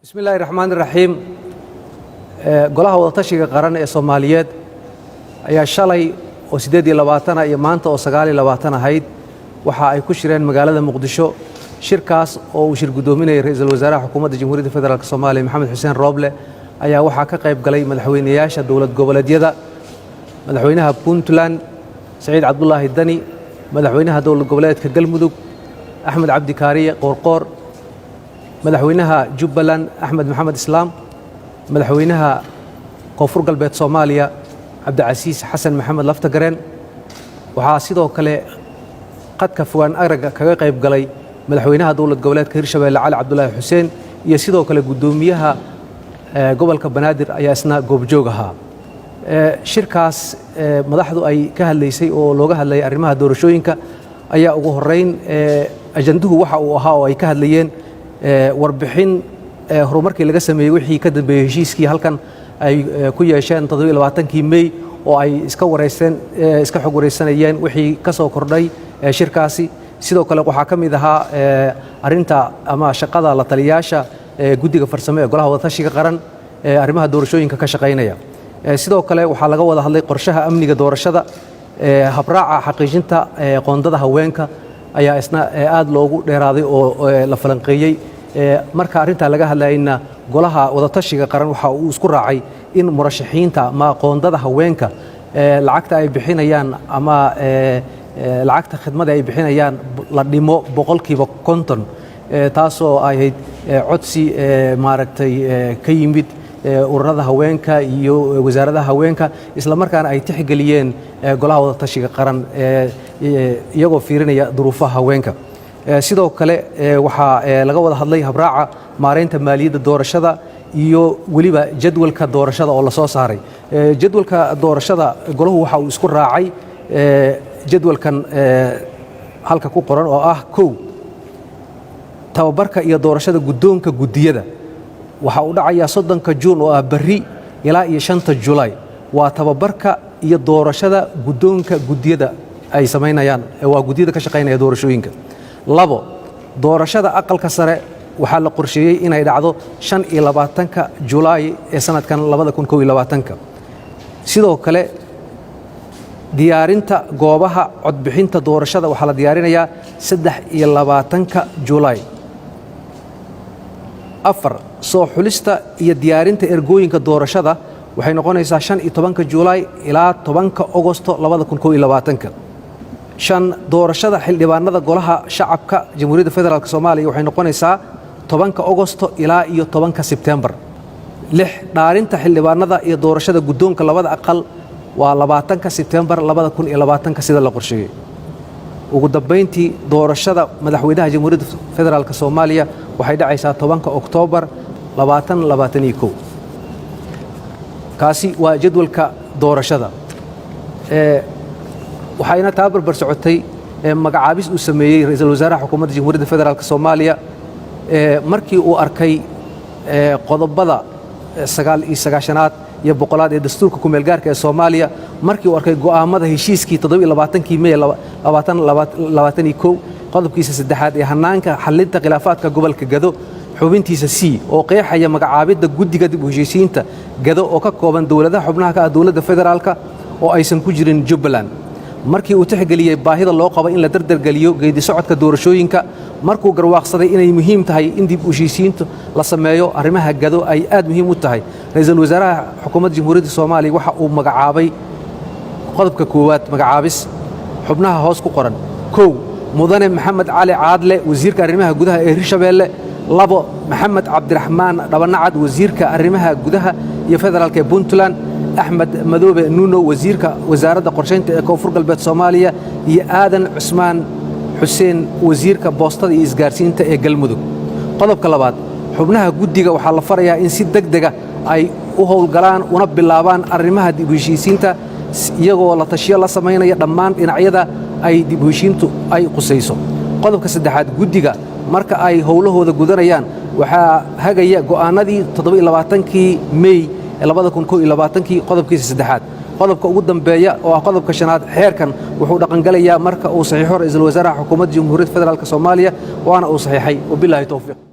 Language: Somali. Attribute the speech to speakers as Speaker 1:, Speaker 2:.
Speaker 1: بسم الله الرحمن الرحيم golaha wadatashiga qaran ee Soomaaliyeed ayaa shalay oo 28 iyo maanta oo 29 ahayd waxa ay ku shireen magaalada Muqdisho shirkaas oo uu shir gudoominayay ra'iisul wasaaraha xukuumadda Jamhuuriyadda Federaalka Soomaaliya Maxamed Xuseen Rooble ayaa waxa ka qayb galay madaxweynayaasha dawlad goboleedyada madaxweynaha Puntland Saciid Cabdullaahi Dani madaxweynaha dawlad goboleedka Galmudug Axmed Cabdi Kaariye Qoorqoor madaxweynaha Jubbaland Axmed Maxamed Islaam madaxweynaha Koonfur Galbeed Soomaaliya Cabdicasiis Xasan Maxamed Laftagareen waxaa sidoo kale qadka fogaan araga kaga qayb galay madaxweynaha dawlad goboleedka Hirshabeelle Cali Cabdullaahi Xuseen iyo sidoo kale gudoomiyaha gobolka Banaadir ayaa isna goobjoog ahaa shirkaas madaxdu ay ka hadlaysay oo looga hadlayay arrimaha doorashooyinka ayaa ugu horeyn ajanduhu waxa uu ahaa oo ay ka hadlayeen warbixin horumarkii laga sameeyay wixii ka dambeeyay heshiiskii halkan ay ku yeesheen 27kii May oo ay iska xog wareysanayeen wixii ka soo kordhay shirkaasi sidoo kale waxa ka mid ahaa arinta ama shaqada la taliyaasha guddiga farsamo ee golaha wadatashiga qaran arrimaha doorashooyinka ka shaqeynaya sidoo kale waxa laga wada hadlay qorshaha amniga doorashada habraaca xaqiijinta qoondada haweenka ayaa isna aad loogu dheeraaday oo la falanqeeyay marka arinta laga hadlayna golaha wadatashiga qaran waxa uu isku raacay in murashaxiinta ma qoondada haweenka lacagta ay bixinayaan ama lacagta khidmada ay bixinayaan la dhimo 50% taasoo ay codsi maaragtay ka yimid ururada haweenka iyo wasaaradda haweenka isla markaana ay tixgeliyeen golaha wadatashiga qaran iyagoo fiirinaya duruufaha haweenka sidoo kale waxa laga wada hadlay habraaca maareynta maaliyadda doorashada iyo waliba jadwalka doorashada oo la soo saaray jadwalka doorashada golahu waxa uu isku raacay jadwalkan halka ku qoran oo ah kow tababarka iyo doorashada gudoonka gudiyada waxa uu dhacayaa 30 Juun oo ah bari ilaa iyo 5 July waa tababarka iyo doorashada gudoonka gudiyada ay sameynayaan waa gudiyada ka shaqeynaya doorashooyinka labo doorashada aqalka sare waxaa la qorsheeyay inay dhacdo 25 July ee sanadkan 2021 sidoo kale diyaarinta goobaha codbixinta doorashada waxaa la diyaarinayaa 23 July afar soo xulista iyo diyaarinta ergooyinka doorashada waxay noqonaysaa 15 July ilaa 10 Agosto 2021 shan doorashada xildhibaanada golaha shacabka Jamhuuriyadda Federaalka Soomaaliya waxay noqonaysaa 10 Agosto ilaa iyo 10 September lix dhaarinta xildhibaanada iyo doorashada gudoonka labada aqal waa 20 September 2020 sida la qorsheeyay ugu dambeyntii doorashada madaxweynaha Jamhuuriyadda Federaalka Soomaaliya waxay dhacaysaa 10 Oktoobar 2021 kaasi waa jadwalka doorashada waxayna tababar socotay magacaabis uu sameeyay ra'iisul wasaaraha xukuumadda Jamhuuriyadda Federaalka Soomaaliya markii uu arkay qodobada 99aad iyo 100aad ee dastuurka ku meel gaarka ee Soomaaliya markii uu arkay go'aamada heshiiskii 27kii May 2021 qodobkiisa saddexaad ee hanaanka xalinta khilaafaadka gobolka Gado xubintiisa C oo qeexaya magacaabidda guddiga dib u heshiisiinta Gado oo ka kooban dawladaha xubnaha ka ah dawladda federaalka oo aysan ku jirin Jubbaland markii uu tixgeliyay baahida loo qabo in la dardargeliyo geedi socodka doorashooyinka markuu garwaaqsaday inay muhiim tahay in dib u heshiisiinta la sameeyo arrimaha Gado ay aad muhiim u tahay ra'iisul wasaaraha xukuumadda Jamhuuriyadda Soomaaliya waxa uu magacaabay qodobka koowaad magacaabis xubnaha hoos ku qoran kow mudane Maxamed Cali Caadle wasiirka arrimaha gudaha ee Hirshabeelle labo Maxamed Cabdiraxmaan Dhabanacad wasiirka arrimaha gudaha iyo federaalka ee Puntland أحمد مدوبة نونو وزارة قرشنت كوفر قلبت صوماليا هي آدن عثمان حسين وزيرك بوسطة إسقارسين تأجل مدو قلب كلابات حبناها جودية وحال فريا إن سيد دقة أي أهول جلان ونب اللابان الرمها دي بوشيسين تا يجو ولا تشيء الله سمينا يدمان إن عيدا أي دي بوشين تو أي قصيصو قلب كسدحات جودية مرك أي هوله هذا جودريان وها هجية جوانا دي تطبيق لبعتنكي مي 2021 qodobkiisa saddexaad qodobka ugu dambeeya oo qodobka shanaad xeerkan wuxuu dhaqan galayaa marka uu saxiixo ra'iisul wasaaraha xukuumadda Jamhuuriyadda Federaalka Soomaaliya waana uu saxiixay wabillahi tawfiiq